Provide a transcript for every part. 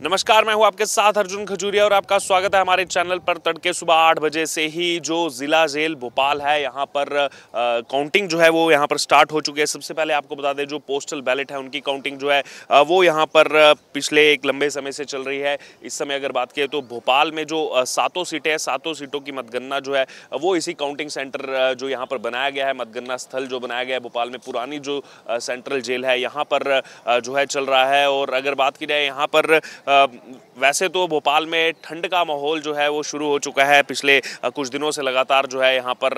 नमस्कार, मैं हूं आपके साथ अर्जुन खजूरिया और आपका स्वागत है हमारे चैनल पर। तड़के सुबह 8 बजे से ही जो जिला जेल भोपाल है यहाँ पर काउंटिंग जो है वो यहाँ पर स्टार्ट हो चुकी है। सबसे पहले आपको बता दें, जो पोस्टल बैलेट है उनकी काउंटिंग जो है वो यहाँ पर पिछले एक लंबे समय से चल रही है। इस समय अगर बात करें तो भोपाल में जो 7 सीटें हैं, 7 सीटों की मतगणना जो है वो इसी काउंटिंग सेंटर जो यहाँ पर बनाया गया है, मतगणना स्थल जो बनाया गया है भोपाल में, पुरानी जो सेंट्रल जेल है यहाँ पर जो है चल रहा है। और अगर बात की जाए यहाँ पर वैसे तो भोपाल में ठंड का माहौल जो है वो शुरू हो चुका है। पिछले कुछ दिनों से लगातार जो है यहाँ पर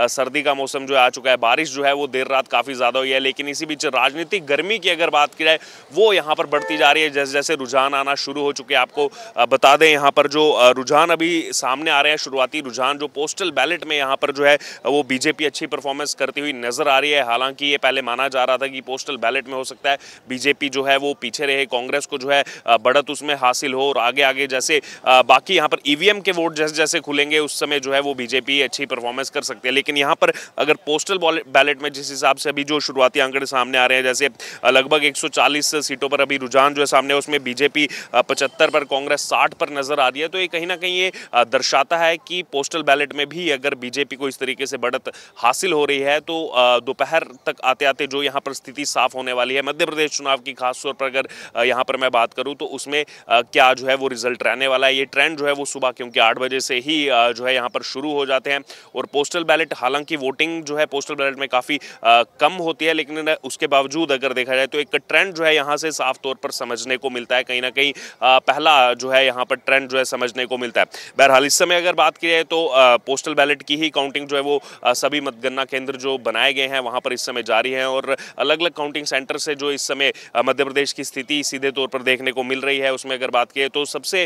सर्दी का मौसम जो है आ चुका है। बारिश जो है वो देर रात काफ़ी ज़्यादा हुई है, लेकिन इसी बीच राजनीतिक गर्मी की अगर बात की जाए वो यहाँ पर बढ़ती जा रही है। जैसे जैसे रुझान आना शुरू हो चुके हैं, आपको बता दें यहाँ पर जो रुझान अभी सामने आ रहे हैं, शुरुआती रुझान जो पोस्टल बैलेट में यहाँ पर जो है वो बीजेपी अच्छी परफॉर्मेंस करती हुई नजर आ रही है। हालांकि ये पहले माना जा रहा था कि पोस्टल बैलेट में हो सकता है बीजेपी जो है वो पीछे रहे, कांग्रेस को जो है बढ़त उसमें हासिल हो और आगे आगे जैसे बाकी यहाँ पर ईवीएम के वोट जैसे जैसे खुलेंगे उस समय जो है वो बीजेपी अच्छी परफॉर्मेंस कर सकती है। लेकिन यहाँ पर अगर पोस्टल बैलेट में जिस हिसाब से अभी जो शुरुआती आंकड़े सामने आ रहे हैं, जैसे लगभग 140 सीटों पर अभी रुझान जो है सामने, उसमें बीजेपी 75 पर, कांग्रेस 60 पर नजर आ रही है। तो ये कहीं ना कहीं ये दर्शाता है कि पोस्टल बैलेट में भी अगर बीजेपी को इस तरीके से बढ़त हासिल हो रही है तो दोपहर तक आते आते जो यहाँ पर स्थिति साफ होने वाली है। मध्य प्रदेश चुनाव की खासतौर पर अगर यहाँ पर मैं बात करूँ तो उसमें क्या जो है वो रिजल्ट रहने वाला है। ये ट्रेंड जो है वो सुबह क्योंकि 8 बजे से ही जो है यहाँ पर शुरू हो जाते हैं। और पोस्टल बैलेट, हालांकि वोटिंग जो है पोस्टल बैलेट में काफ़ी कम होती है, लेकिन उसके बावजूद अगर देखा जाए तो एक ट्रेंड जो है यहाँ से साफ तौर पर समझने को मिलता है। कहीं ना कहीं पहला जो है यहाँ पर ट्रेंड जो है समझने को मिलता है। बहरहाल इस समय अगर बात की जाए तो पोस्टल बैलेट की ही काउंटिंग जो है वो सभी मतगणना केंद्र जो बनाए गए हैं वहाँ पर इस समय जारी है। और अलग अलग काउंटिंग सेंटर से जो इस समय मध्य प्रदेश की स्थिति सीधे तौर पर देखने को मिल रही है, उसमें अगर बात की तो सबसे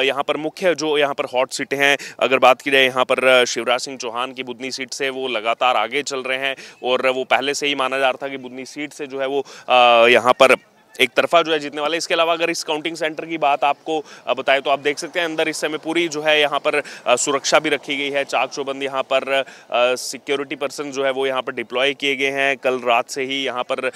यहाँ पर मुख्य जो यहाँ पर हॉट सीटें हैं, अगर बात की जाए यहाँ पर शिवराज सिंह चौहान की बुधनी सीट से वो लगातार आगे चल रहे हैं। और वो पहले से ही माना जा रहा था कि बुधनी सीट से जो है वो यहाँ पर एक तरफा जो है जीतने वाले। इसके अलावा अगर इस काउंटिंग सेंटर की बात आपको बताएं तो आप देख सकते हैं अंदर इस समय पूरी जो है यहाँ पर सुरक्षा भी रखी गई है, चाक चौबंद यहाँ पर सिक्योरिटी पर्सन जो है वो यहाँ पर डिप्लॉय किए गए हैं। कल रात से ही यहाँ पर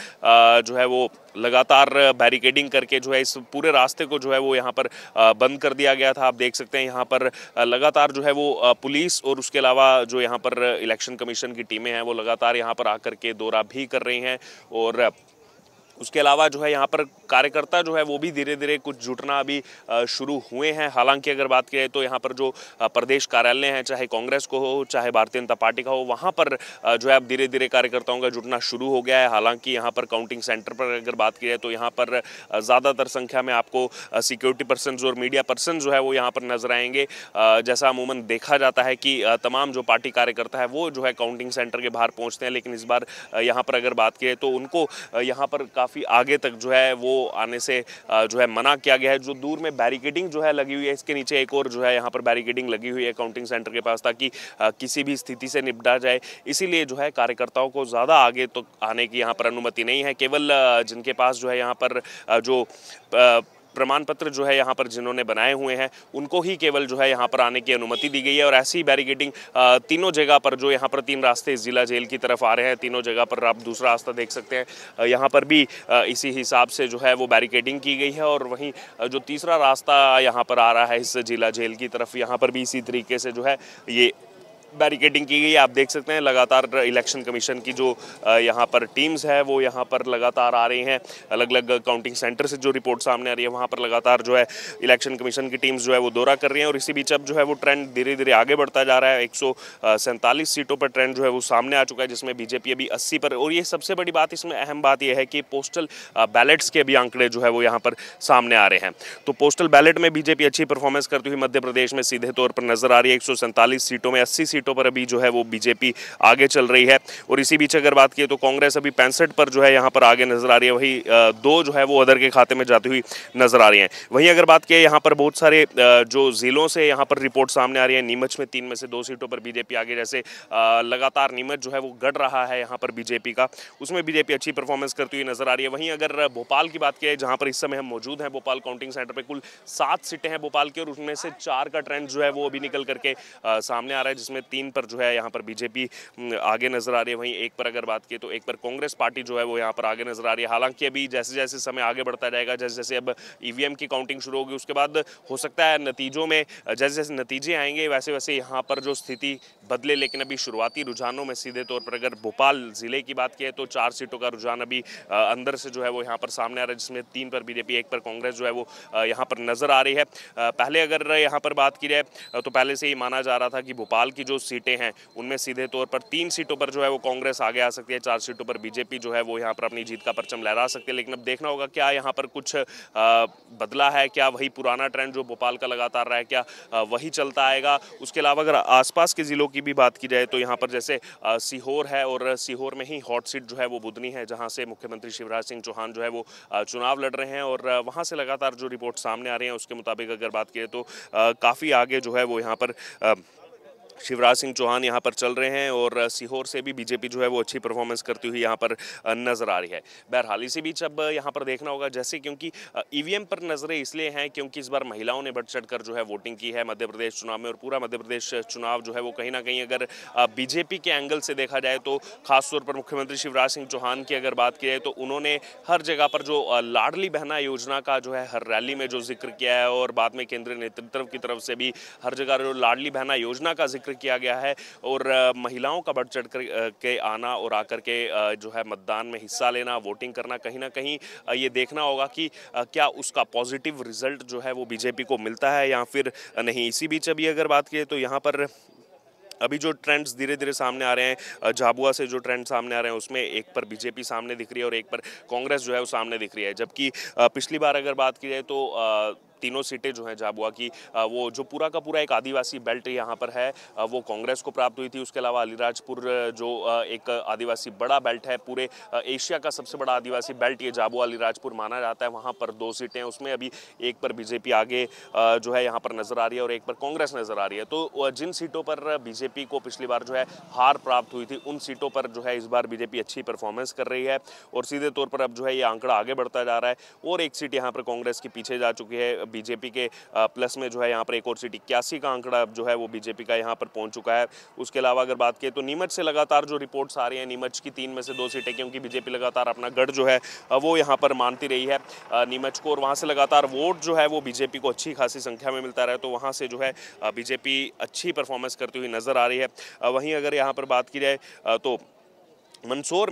जो है वो लगातार बैरिकेडिंग करके जो है इस पूरे रास्ते को जो है वो यहाँ पर बंद कर दिया गया था। आप देख सकते हैं यहाँ पर लगातार जो है वो पुलिस और उसके अलावा जो यहाँ पर इलेक्शन कमीशन की टीमें हैं वो लगातार यहाँ पर आकर के दौरा भी कर रही हैं। और उसके अलावा जो है यहाँ पर कार्यकर्ता जो है वो भी धीरे धीरे कुछ जुटना अभी शुरू हुए हैं। हालांकि अगर बात करें तो यहाँ पर जो प्रदेश कार्यालय हैं, चाहे कांग्रेस को हो चाहे भारतीय जनता पार्टी का हो, वहाँ पर जो है अब धीरे धीरे कार्यकर्ताओं का जुटना शुरू हो गया है। हालांकि यहाँ पर काउंटिंग सेंटर पर अगर बात की जाए तो यहाँ पर ज़्यादातर संख्या में आपको सिक्योरिटी पर्सन और मीडिया पर्सन जो है वो यहाँ पर नजर आएंगे। जैसा अमूमन देखा जाता है कि तमाम जो पार्टी कार्यकर्ता है वो जो है काउंटिंग सेंटर के बाहर पहुँचते हैं, लेकिन इस बार यहाँ पर अगर बात की जाए तो उनको यहाँ पर काफ़ी आगे तक जो है वो आने से जो है मना किया गया है। जो दूर में बैरिकेडिंग जो है लगी हुई है, इसके नीचे एक और जो है यहाँ पर बैरिकेडिंग लगी हुई है काउंटिंग सेंटर के पास, ताकि किसी भी स्थिति से निपटा जाए। इसीलिए जो है कार्यकर्ताओं को ज़्यादा आगे तो आने की यहाँ पर अनुमति नहीं है। केवल जिनके पास जो है यहाँ पर जो प्रमाण पत्र जो है यहाँ पर जिन्होंने बनाए हुए हैं उनको ही केवल जो है यहाँ पर आने की अनुमति दी गई है। और ऐसी बैरिकेडिंग तीनों जगह पर, जो यहाँ पर 3 रास्ते इस जिला जेल की तरफ आ रहे हैं, तीनों जगह पर आप दूसरा रास्ता देख सकते हैं, यहाँ पर भी इसी हिसाब से जो है वो बैरिकेडिंग की गई है। और वहीं जो तीसरा रास्ता यहाँ पर आ रहा है इस जिला जेल की तरफ, यहाँ पर भी इसी तरीके से जो है ये बैरिकेडिंग की गई है। आप देख सकते हैं लगातार इलेक्शन कमीशन की जो यहाँ पर टीम्स है वो यहाँ पर लगातार आ रही हैं। अलग अलग काउंटिंग सेंटर से जो रिपोर्ट सामने आ रही है वहाँ पर लगातार जो है इलेक्शन कमीशन की टीम्स जो है वो दौरा कर रही हैं। और इसी बीच अब जो है वो ट्रेंड धीरे धीरे आगे बढ़ता जा रहा है। 147 सीटों पर ट्रेंड जो है वो सामने आ चुका है, जिसमें बीजेपी अभी 80 पर। और ये सबसे बड़ी बात, इसमें अहम बात यह है कि पोस्टल बैलेट्स के भी आंकड़े जो है वो यहाँ पर सामने आ रहे हैं। तो पोस्टल बैलेट में बीजेपी अच्छी परफॉर्मेंस करती हुई मध्य प्रदेश में सीधे तौर पर नजर आ रही है। 147 सीटों में 80 सीटों पर अभी जो है वो बीजेपी आगे चल रही है। और इसी बीच अगर बात की तो कांग्रेस अभी 65 पर जो है यहाँ पर आगे नजर आ रही है। वही 2 जो है वो अदर के खाते में जाती हुई नजर आ रही हैं। वहीं अगर बात की यहाँ पर बहुत सारे जो जिलों से यहाँ पर रिपोर्ट सामने आ रही है, नीमच में 3 में से 2 सीटों पर बीजेपी आगे, जैसे लगातार नीमच जो है वो गढ़ रहा है यहाँ पर बीजेपी का, उसमें बीजेपी अच्छी परफॉर्मेंस करती हुई नजर आ रही है। वहीं अगर भोपाल की बात की जहाँ पर इस समय हम मौजूद हैं, भोपाल काउंटिंग सेंटर पर कुल 7 सीटें हैं भोपाल की, और उसमें से 4 का ट्रेंड जो है वो अभी निकल करके सामने आ रहा है, जिसमें 3 पर जो है यहाँ पर बीजेपी आगे नजर आ रही है। वहीं एक पर अगर बात की तो एक पर कांग्रेस पार्टी जो है वो यहाँ पर आगे नजर आ रही है। हालांकि अभी जैसे जैसे समय आगे बढ़ता जाएगा, जैसे जैसे अब ईवीएम की काउंटिंग शुरू होगी, उसके बाद हो सकता है नतीजों में जैसे जैसे नतीजे आएंगे वैसे वैसे यहाँ पर जो स्थिति बदले। लेकिन अभी शुरुआती रुझानों में सीधे तौर पर अगर भोपाल जिले की बात की तो 4 सीटों का रुझान अभी अंदर से जो है वो यहाँ पर सामने आ रहा है, जिसमें 3 पर बीजेपी, 1 पर कांग्रेस जो है वो यहाँ पर नजर आ रही है। पहले अगर यहाँ पर बात की जाए तो पहले से ही माना जा रहा था कि भोपाल की जो सीटें हैं उनमें सीधे तौर पर 3 सीटों पर जो है वो कांग्रेस आगे आ सकती है, 4 सीटों पर बीजेपी जो है वो यहाँ पर अपनी जीत का परचम लहरा सकती है। लेकिन अब देखना होगा क्या यहाँ पर कुछ बदला है, क्या वही पुराना ट्रेंड जो भोपाल का लगातार रहा है क्या वही चलता आएगा। उसके अलावा अगर आसपास के जिलों की भी बात की जाए तो यहाँ पर जैसे सीहोर है और सीहोर में ही हॉट सीट जो है वो बुधनी है, जहाँ से मुख्यमंत्री शिवराज सिंह चौहान जो है वो चुनाव लड़ रहे हैं। और वहाँ से लगातार जो रिपोर्ट सामने आ रही है उसके मुताबिक अगर बात करें तो काफ़ी आगे जो है वो यहाँ पर शिवराज सिंह चौहान यहाँ पर चल रहे हैं और सीहोर से भी बीजेपी जो है वो अच्छी परफॉर्मेंस करती हुई यहाँ पर नजर आ रही है। बहरहाल इसी बीच अब यहाँ पर देखना होगा, जैसे क्योंकि ईवीएम पर नजरें इसलिए हैं क्योंकि इस बार महिलाओं ने बढ़ चढ़कर जो है वोटिंग की है मध्य प्रदेश चुनाव में। और पूरा मध्य प्रदेश चुनाव जो है वो कहीं ना कहीं अगर बीजेपी के एंगल से देखा जाए तो खासतौर पर मुख्यमंत्री शिवराज सिंह चौहान की अगर बात की जाए तो उन्होंने हर जगह पर जो लाडली बहना योजना का जो है हर रैली में जो जिक्र किया है और बाद में केंद्रीय नेतृत्व की तरफ से भी हर जगह जो लाडली बहना योजना का जिक्र किया गया है और महिलाओं का बढ़ चढ़ कर के आना और आकर के जो है मतदान में हिस्सा लेना, वोटिंग करना, कहीं ना कहीं ये देखना होगा कि क्या उसका पॉजिटिव रिजल्ट जो है वो बीजेपी को मिलता है या फिर नहीं। इसी बीच अभी अगर बात की तो यहाँ पर अभी जो ट्रेंड्स धीरे धीरे सामने आ रहे हैं, झाबुआ से जो ट्रेंड सामने आ रहे हैं उसमें एक पर बीजेपी सामने दिख रही है और एक पर कांग्रेस जो है वो सामने दिख रही है। जबकि पिछली बार अगर बात की जाए तो तीनों सीटें जो हैं झाबुआ की वो जो पूरा का पूरा एक आदिवासी बेल्ट यहाँ पर है वो कांग्रेस को प्राप्त हुई थी। उसके अलावा अलीराजपुर जो एक आदिवासी बड़ा बेल्ट है, पूरे एशिया का सबसे बड़ा आदिवासी बेल्ट ये झाबुआ अलीराजपुर माना जाता है, वहाँ पर 2 सीटें हैं। उसमें अभी एक पर बीजेपी आगे जो है यहाँ पर नजर आ रही है और एक पर कांग्रेस नजर आ रही है। तो जिन सीटों पर बीजेपी को पिछली बार जो है हार प्राप्त हुई थी उन सीटों पर जो है इस बार बीजेपी अच्छी परफॉर्मेंस कर रही है और सीधे तौर पर अब जो है ये आंकड़ा आगे बढ़ता जा रहा है और एक सीट यहाँ पर कांग्रेस की पीछे जा चुकी है। बीजेपी के प्लस में जो है यहाँ पर एक और सीट 81 का आंकड़ा अब जो है वो बीजेपी का यहाँ पर पहुंच चुका है। उसके अलावा अगर बात करें तो नीमच से लगातार जो रिपोर्ट्स आ रही हैं, नीमच की 3 में से 2 सीटें, क्योंकि बीजेपी लगातार अपना गढ़ जो है वो यहाँ पर मानती रही है नीमच को और वहाँ से लगातार वोट जो है वो बीजेपी को अच्छी खासी संख्या में मिलता रहा, तो वहाँ से जो है बीजेपी अच्छी परफॉर्मेंस करती हुई नजर आ रही है। वहीं अगर यहाँ पर बात की जाए तो मंदसौर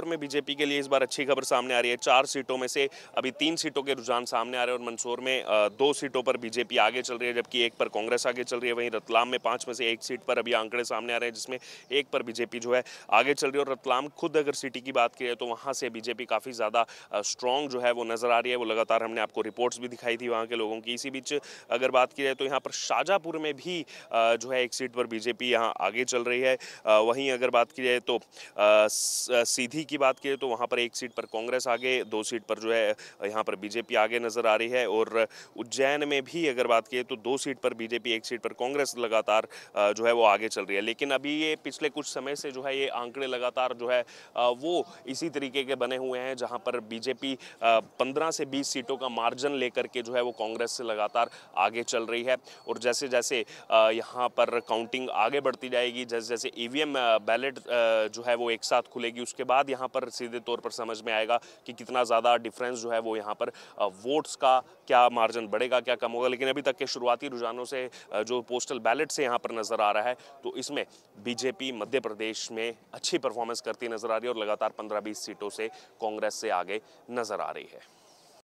में बीजेपी के लिए इस बार अच्छी खबर सामने आ रही है। 4 सीटों में से अभी 3 सीटों के रुझान सामने आ रहे हैं और मंदसौर में 2 सीटों पर बीजेपी आगे चल रही है जबकि 1 पर कांग्रेस आगे चल रही है। वहीं रतलाम में 5 में से 1 सीट पर अभी आंकड़े सामने आ रहे हैं जिसमें 1 पर बीजेपी जो है आगे चल रही है। और रतलाम खुद अगर सिटी की बात की जाए तो वहाँ से बीजेपी काफ़ी ज़्यादा स्ट्रॉन्ग जो है वो नज़र आ रही है, वो लगातार हमने आपको रिपोर्ट्स भी दिखाई थी वहाँ के लोगों की। इसी बीच अगर बात की जाए तो यहाँ पर शाहजहाँपुर में भी जो है 1 सीट पर बीजेपी यहाँ आगे चल रही है। वहीं अगर बात की जाए तो सीधी की बात करें तो वहाँ पर 1 सीट पर कांग्रेस आगे, 2 सीट पर जो है यहाँ पर बीजेपी आगे नजर आ रही है। और उज्जैन में भी अगर बात करें तो 2 सीट पर बीजेपी, 1 सीट पर कांग्रेस लगातार जो है वो आगे चल रही है। लेकिन अभी ये पिछले कुछ समय से जो है ये आंकड़े लगातार जो है वो इसी तरीके के बने हुए हैं जहाँ पर बीजेपी 15 से 20 सीटों का मार्जिन लेकर के जो है वो कांग्रेस से लगातार आगे चल रही है। और जैसे जैसे यहाँ पर काउंटिंग आगे बढ़ती जाएगी, जैसे जैसे ईवीएम बैलेट जो है वो एक साथ खुलेगी, उसके बाद यहाँ पर सीधे तौर पर समझ में आएगा कि कितना ज़्यादा डिफरेंस जो है वो यहाँ पर वोट्स का क्या मार्जिन बढ़ेगा, क्या कम होगा। लेकिन अभी तक के शुरुआती रुझानों से जो पोस्टल बैलेट से यहाँ पर नज़र आ रहा है तो इसमें बीजेपी मध्य प्रदेश में अच्छी परफॉर्मेंस करती नजर आ रही है और लगातार 15-20 सीटों से कांग्रेस से आगे नजर आ रही है।